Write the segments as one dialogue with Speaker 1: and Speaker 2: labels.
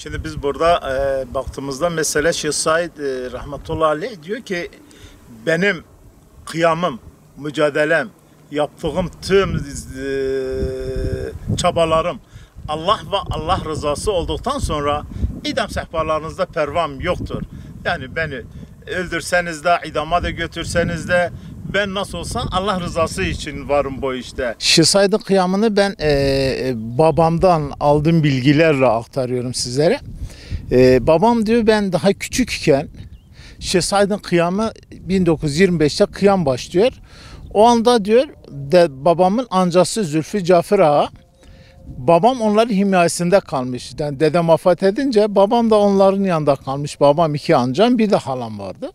Speaker 1: Şimdi biz burada baktığımızda mesela Şeyh Said rahmetullahi aleyh diyor ki benim kıyamım, mücadelem, yaptığım tüm çabalarım Allah ve Allah rızası olduktan sonra idam sehpalarınızda pervam yoktur. Yani beni öldürseniz de idama da götürseniz de ben nasıl olsa Allah rızası için varım bu işte. Şeyh Said'in kıyamını ben babamdan aldığım bilgilerle aktarıyorum sizlere. Babam diyor ben daha küçükken Şeyh Said'in kıyamı 1925'te kıyam başlıyor. O anda diyor babamın amcası Zülfü Cafer Ağa, babam onların himayesinde kalmış. Yani dedem vefat edince babam da onların yanında kalmış. Babam iki amcam bir de halam vardı.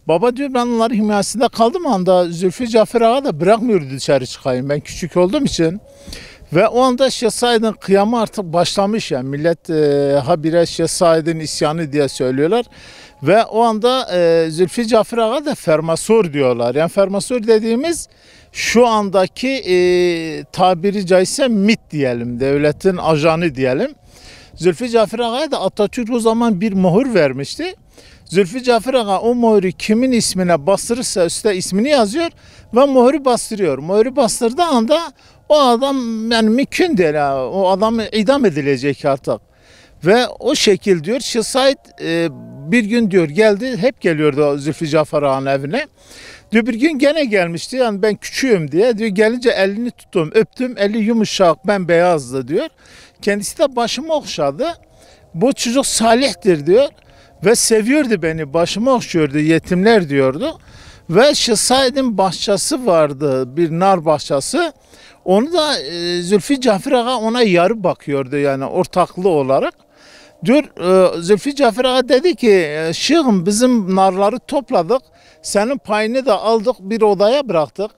Speaker 1: Baba diyor ben onların himayesinde kaldım anda Zülfü Cafer Ağa da bırakmıyordu dışarı çıkayım. Ben küçük olduğum için. Ve o anda Şeyh Said'in kıyamı artık başlamış yani. Millet habire Şeyh Said'in isyanı diye söylüyorlar. Ve o anda Zülfü Cafer Ağa da fermasör diyorlar. Yani fermasör dediğimiz şu andaki tabiri caizse MİT diyelim. Devletin ajanı diyelim. Zülfü Cafer Ağa'ya da Atatürk o zaman bir mühür vermişti. Zülfü Cafer Ağa o mühürü kimin ismine bastırırsa üstte ismini yazıyor ve mühürü bastırıyor. Mühürü bastırdığı anda o adam yani mümkün değil. O adam idam edilecek artık. Ve o şekil diyor Şeyh Said bir gün diyor geldi, hep geliyordu Zülfü Cafer Ağa'nın evine. Diyor bir gün gene gelmişti yani ben küçüğüm diye. Diyor gelince elini tuttum, öptüm, eli yumuşak, bembeyazdı diyor. Kendisi de başımı okşadı. Bu çocuk salihtir diyor. Ve seviyordu beni, başımı okşuyordu, yetimler diyordu. Ve Şeyh Said'in bahçesi vardı, bir nar bahçesi. Onu da Zülfü Cafer Ağa ona yarı bakıyordu yani ortaklı olarak. Diyor Zülfü Cafer Ağa dedi ki şeyhim bizim narları topladık. Senin payını da aldık bir odaya bıraktık.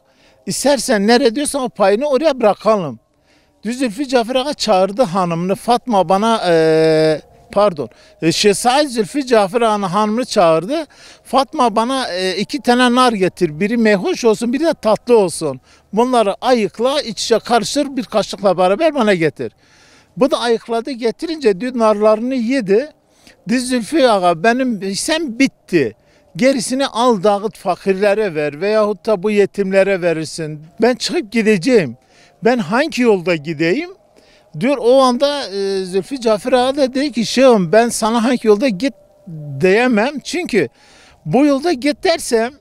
Speaker 1: İstersen nereye diyorsan o payını oraya bırakalım. Diyor Zülfü Cafer Ağa çağırdı hanımını Fatma bana Şeyh Said Zülfü Cafer Ağa'nın hanımını çağırdı. Fatma bana 2 tane nar getir. Biri meyhoş olsun, biri de tatlı olsun. Bunları ayıkla, iç içe karıştır, bir kaşıkla beraber bana getir. Bu da ayıkladı, getirince diyor narlarını yedi. Diz Zülfü Ağa benim sen bitti. Gerisini al dağıt fakirlere ver veyahut da bu yetimlere verirsin. Ben çıkıp gideceğim. Ben hangi yolda gideyim? Diyor o anda Zülfü Cafer Ağa da dedi ki şeyhim ben sana hangi yolda git diyemem. Çünkü bu yolda git dersem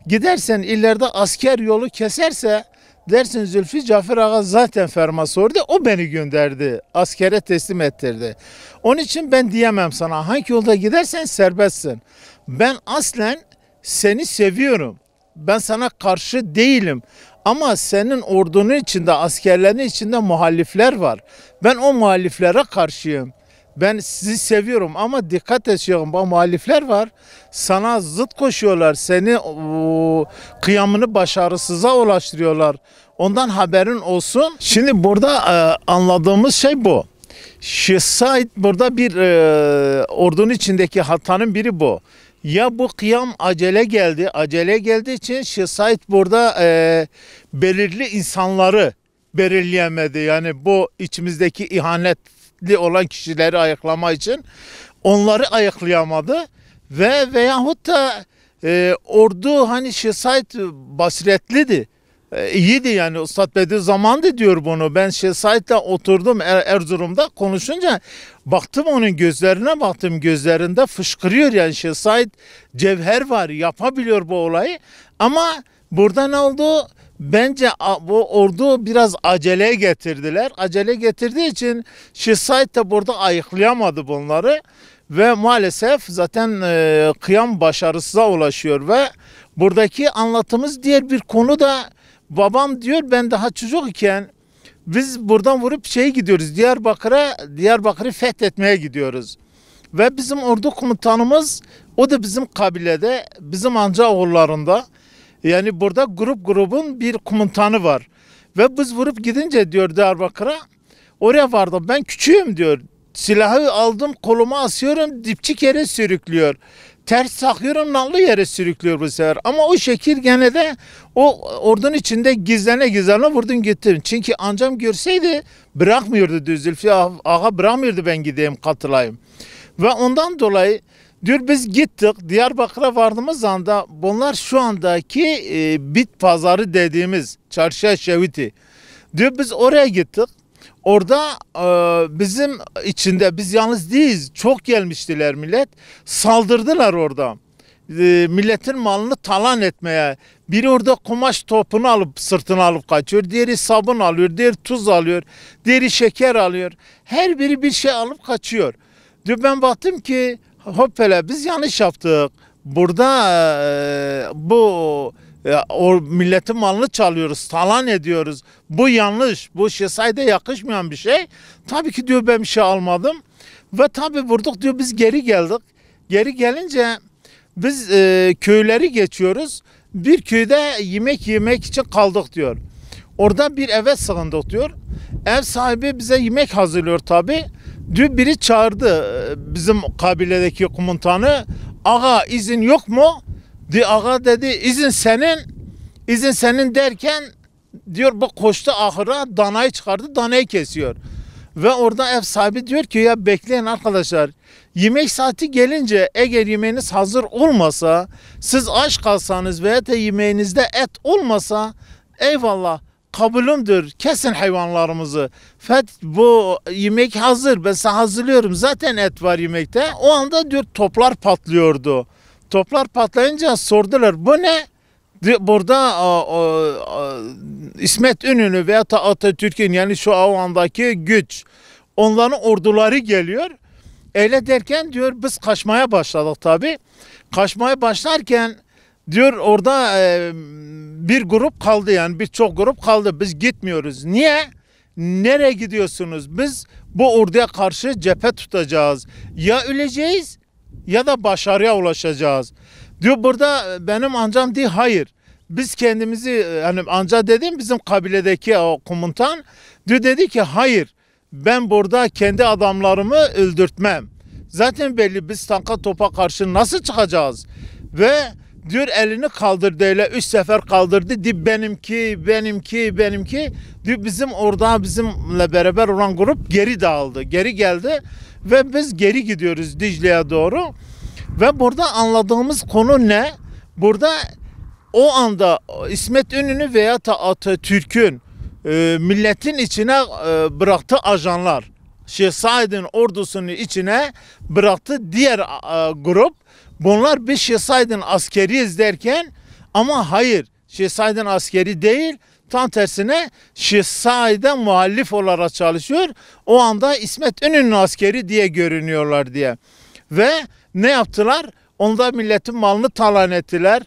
Speaker 1: gidersen ileride asker yolu keserse dersin Zülfü Cafer Ağa zaten fermasördü. O beni gönderdi. Askere teslim ettirdi. Onun için ben diyemem sana hangi yolda gidersen serbestsin. Ben aslen seni seviyorum. Ben sana karşı değilim. Ama senin ordunun içinde, askerlerin içinde muhalifler var. Ben o muhaliflere karşıyım. Ben sizi seviyorum ama dikkat ediyorum. Bu muhalifler var. Sana zıt koşuyorlar. Seni kıyamını başarısıza ulaştırıyorlar. Ondan haberin olsun. Şimdi burada anladığımız şey bu. Şeyh Said burada bir ordunun içindeki hatanın biri bu. Ya bu kıyam acele geldi. Acele geldiği için Şeyh Said burada belirli insanları belirleyemedi. Yani bu içimizdeki ihanetli olan kişileri ayıklama için onları ayıklayamadı. Veyahut da ordu hani Şeyh Said basiretliydi. İyiydi yani Üstad Bediüzzaman diyor bunu. Ben Şeyh Said'le oturdum Erzurum'da konuşunca baktım onun gözlerine baktım gözlerinde fışkırıyor yani Şeyh Said cevher var yapabiliyor bu olayı ama burada ne oldu? Bence bu ordu biraz aceleye getirdiler. Acele getirdiği için Şeyh Said de burada ayıklayamadı bunları ve maalesef zaten kıyam başarısıza ulaşıyor ve buradaki anlatımız diğer bir konu da babam diyor ben daha çocuk iken biz buradan vurup gidiyoruz Diyarbakır'ı fethetmeye gidiyoruz. Ve bizim ordu komutanımız o da bizim kabilede bizim amca oğullarında yani burada grubun bir komutanı var. Ve biz vurup gidince diyor Diyarbakır'a oraya vardım ben küçüğüm diyor Silahı aldım koluma asıyorum dipçik yere sürüklüyor. Ters takıyorum nallı yere sürüklüyor bu sefer. Ama o şekil gene de o ordunun içinde gizlene gizlene vurdun gittin. Çünkü amcam görseydi bırakmıyordu düz Zülfü ağa bırakmıyordu ben gideyim katılayım. Ve ondan dolayı diyor biz gittik Diyarbakır'a vardığımız anda bunlar şu andaki bit pazarı dediğimiz çarşıya şeviti. Diyor biz oraya gittik. Orada bizim içinde biz yalnız değiliz. Çok gelmiştiler millet. Saldırdılar orada. Milletin malını talan etmeye. Biri orada kumaş topunu alıp sırtına alıp kaçıyor. Diğeri sabun alıyor. Diğeri tuz alıyor. Diğeri şeker alıyor. Her biri bir şey alıp kaçıyor. Diyor ben baktım ki hoppala biz yanlış yaptık. Burada o milletin malını çalıyoruz, talan ediyoruz. Bu yanlış, bu şehzade yakışmayan bir şey. Tabii ki diyor ben bir şey almadım. Ve tabii vurduk diyor biz geri geldik. Geri gelince biz köyleri geçiyoruz. Bir köyde yemek yemek için kaldık diyor. Orada bir eve sığındık diyor. Ev sahibi bize yemek hazırlıyor tabii. Diyor biri çağırdı bizim kabiledeki komutanı. Ağa izin yok mu? Ağa dedi izin senin. İzin senin derken diyor bu koştu ahıra danayı çıkardı danayı kesiyor. Ve orada ev sahibi diyor ki ya bekleyin arkadaşlar. Yemek saati gelince eğer yemeğiniz hazır olmasa siz aç kalsanız veya da yemeğinizde et olmasa eyvallah kabulümdür kesin hayvanlarımızı. Bu yemek hazır ben size hazırlıyorum zaten et var yemekte. O anda diyor toplar patlıyordu. Toplar patlayınca sordular bu ne? Burada İsmet İnönü veya Atatürk'ün yani şu andaki güç onların orduları geliyor. Öyle derken diyor biz kaçmaya başladık tabi. Kaçmaya başlarken diyor orada bir grup kaldı yani birçok grup kaldı. Biz gitmiyoruz. Niye? Nereye gidiyorsunuz? Biz bu orduya karşı cephe tutacağız. Ya öleceğiz ya da başarıya ulaşacağız. Diyor burada benim amcam değil hayır. Biz kendimizi yani amca dedim bizim kabiledeki o komutan diyor dedi ki hayır ben burada kendi adamlarımı öldürtmem. Zaten belli biz tanka topa karşı nasıl çıkacağız? Ve diyor elini kaldırdı öyle 3 sefer kaldırdı. Diyor benimki. Diyor bizim orada bizimle beraber olan grup geri dağıldı. Geri geldi ve biz geri gidiyoruz Dicle'ye doğru. Ve burada anladığımız konu ne? Burada o anda İsmet İnönü veya Atatürk'ün milletin içine bıraktığı ajanlar, Şeyh Said'in ordusunun içine bıraktığı diğer grup, bunlar bir Şeyh Said'in askeriyiz derken ama hayır Şeyh Said'in askeri değil, tam tersine Şeyh Said'e muhalif olarak çalışıyor. O anda İsmet İnönü'nün askeri diye görünüyorlar diye. Ve ne yaptılar? Onda milletin malını talan ettiler.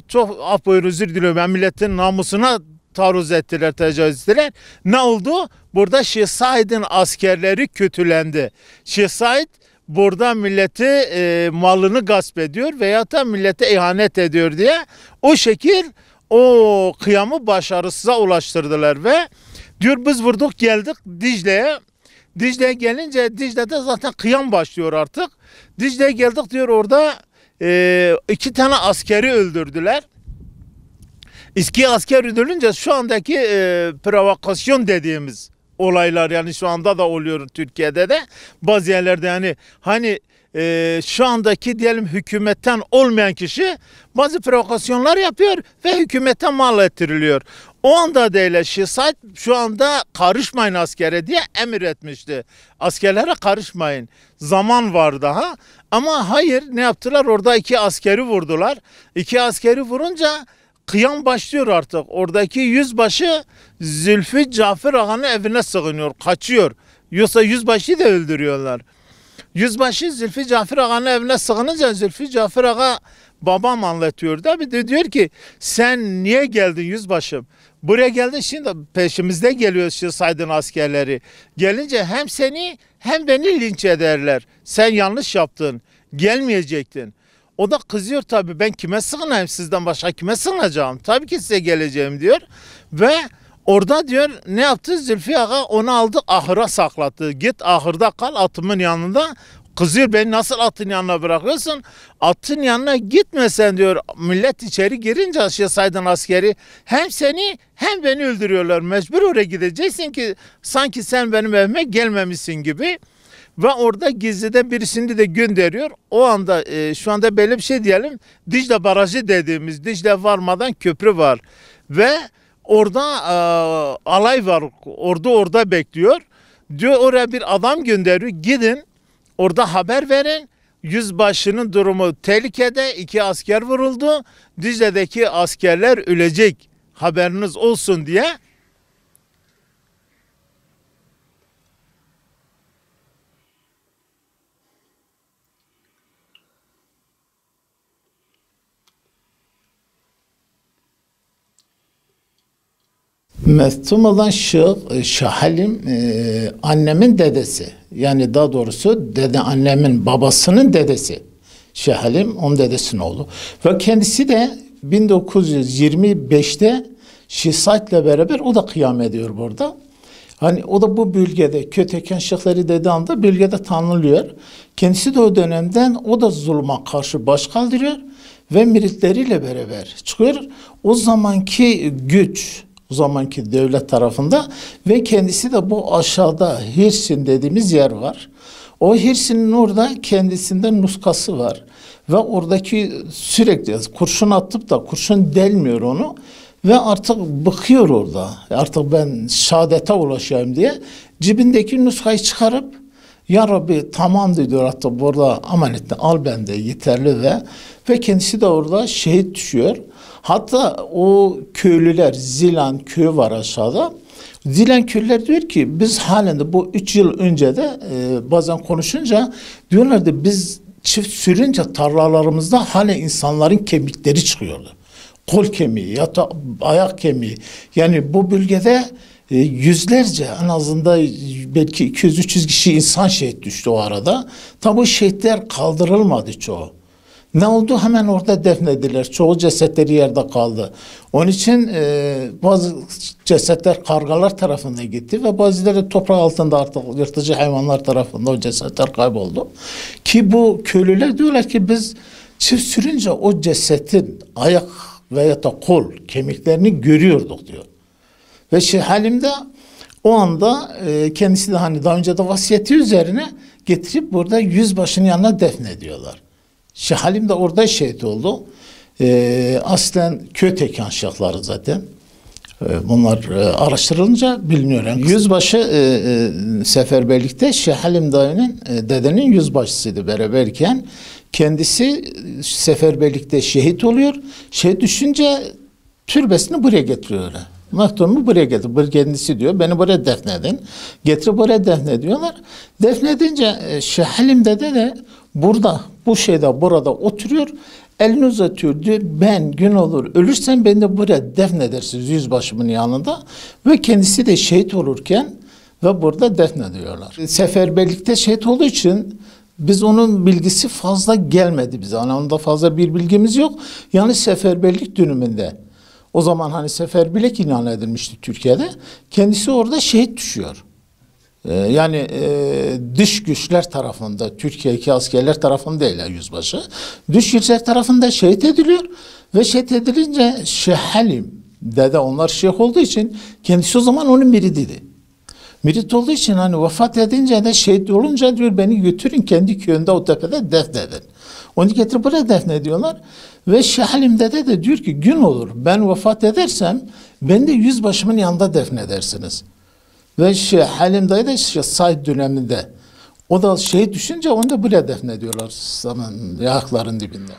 Speaker 1: Çok özür diliyorum. Ben milletin namusuna taarruz ettiler, tecavüz ettiler. Ne oldu? Burada Şeyh Said'in askerleri kötülendi. Şeyh Said burada milleti malını gasp ediyor veya da millete ihanet ediyor diye o şekil o kıyamı başarısıza ulaştırdılar ve diyor biz vurduk geldik Dicle'ye. Dicle'ye gelince Dicle'de zaten kıyam başlıyor artık. Dicle'ye geldik diyor orada 2 tane askeri öldürdüler. 2 asker öldürünce şu andaki provokasyon dediğimiz olaylar yani şu anda da oluyor Türkiye'de de bazı yerlerde yani hani şu andaki diyelim hükümetten olmayan kişi bazı provokasyonlar yapıyor ve hükümete mal ettiriliyor. O anda değil Şeyh Said şu anda karışmayın askere diye emir etmişti. Askerlere karışmayın. Zaman var daha. Ama hayır ne yaptılar? Orada 2 askeri vurdular. 2 askeri vurunca kıyam başlıyor artık. Oradaki yüzbaşı Zülfü Cafer Ağa'nın evine sığınıyor. Kaçıyor. Yoksa yüzbaşıyı da öldürüyorlar. Yüzbaşı Zülfü Cafer Ağa'nın evine sığınınca Zülfü Cafer Ağa babam anlatıyor da bir de diyor ki sen niye geldin yüzbaşım? Buraya geldin şimdi peşimizde geliyor Şeyh Said'in askerleri. Gelince hem seni hem beni linç ederler. Sen yanlış yaptın. Gelmeyecektin. O da kızıyor tabii ben kime sığınayım sizden başka kime sığınacağım? Tabii ki size geleceğim diyor. Ve Orada diyor ne yaptı? Zülfü Ağa onu aldı ahıra saklattı. Git ahırda kal atımın yanında. Kızıyor, beni nasıl atın yanına bırakıyorsun? Atın yanına gitmesen diyor, millet içeri girince Saydın askeri hem seni hem beni öldürüyorlar. Mecbur oraya gideceksin ki sanki sen benim evime gelmemişsin gibi. Ve orada gizliden birisini de gönderiyor. O anda şu anda böyle bir şey diyelim. Dicle Barajı dediğimiz, Dicle varmadan köprü var. Ve orada alay var. Orada bekliyor. Diyor oraya bir adam gönderiyor. Gidin orada haber verin. Yüzbaşının durumu tehlikede. 2 asker vuruldu. Dicle'deki askerler ölecek. Haberiniz olsun diye. Meftum olan Şah Halim annemin dedesi. Yani daha doğrusu annemin babasının dedesi. Şah Halim onun dedesinin oğlu. Ve kendisi de 1925'te Şehzad'le beraber o da kıyam ediyor burada. Hani o da bu bölgede Köteken Şeyhleri dediği anda bölgede tanınıyor. Kendisi de o dönemden o da zulma karşı baş kaldırıyor ve miritleriyle beraber çıkıyor. O zamanki güç, o zamanki devlet tarafında ve kendisi de bu aşağıda Hirsin dediğimiz yer var. O Hirsin'in orada kendisinde nuskası var. Ve oradaki sürekli kurşun atıp da kurşun delmiyor onu. Ve artık bıkıyor orada. Artık ben şehadete ulaşayım diye cebindeki nuskayı çıkarıp ya Rabbi tamam diyor, hatta burada amanetini al bende yeterli ve kendisi de orada şehit düşüyor. Hatta o köylüler, Zilan köyü var aşağıda. Zilan köylüler diyor ki biz halen de bu 3 yıl önce de bazen konuşunca diyorlardı biz çift sürünce tarlalarımızda hala insanların kemikleri çıkıyordu. Kol kemiği ya da ayak kemiği. Yani bu bölgede yüzlerce, en azından belki 200-300 kişi insan şehit düştü o arada. Tabi bu şehitler kaldırılmadı çoğu. Ne oldu? Hemen orada defnediler. Çoğu cesetleri yerde kaldı. Onun için bazı cesetler kargalar tarafından gitti ve bazıları toprak altında artık yırtıcı hayvanlar tarafından o cesetler kayboldu. Ki bu köylüler diyorlar ki biz çift sürünce o cesetin ayak veya da kol kemiklerini görüyorduk diyor. Ve Halim'de o anda kendisi de hani daha önce de vasiyeti üzerine getirip burada yüzbaşının yanına defnediyorlar. Halim de orada şehit oldu. Aslen Köteken Şeyhleri zaten. Bunlar araştırılınca biliniyor. Yani yüzbaşı seferberlikte Halim dayının dedenin yüzbaşısıydı beraberken. Kendisi seferberlikte şehit oluyor. Şehit düşünce türbesini buraya getiriyor. Mektubumu buraya getir. Kendisi diyor beni buraya defnedin. Getirip buraya defnediyorlar. Defnedince Halim dede de burada burada oturuyor. Elini uzatıyor diyor ben gün olur ölürsem beni de buraya defnedersiniz yüzbaşımın yanında. Ve kendisi de şehit olurken ve burada defnediyorlar. Seferberlikte şehit olduğu için biz onun bilgisi fazla gelmedi bize. Yani onda fazla bir bilgimiz yok. Yani seferberlik döneminde o zaman hani seferberlik ilan edilmişti Türkiye'de. Kendisi orada şehit düşüyor. Yani dış güçler tarafında, Türkiye'deki askerler tarafında değil yüzbaşı. Dış güçler tarafında şehit ediliyor ve şehit edilince Halim dede onlar şeyh olduğu için kendisi o zaman onun müridiydi. Mürit olduğu için hani vefat edince de şehit olunca diyor beni götürün kendi köyünde o tepede defnedin. Onu getirip buraya defnediyorlar. Ve Halim dede de diyor ki gün olur ben vefat edersem beni de yüzbaşımın yanında defnedersiniz. Ve Halim dayı da Said döneminde o da şehit düşünce onu da buraya defnediyorlar zaman ayakların dibinde.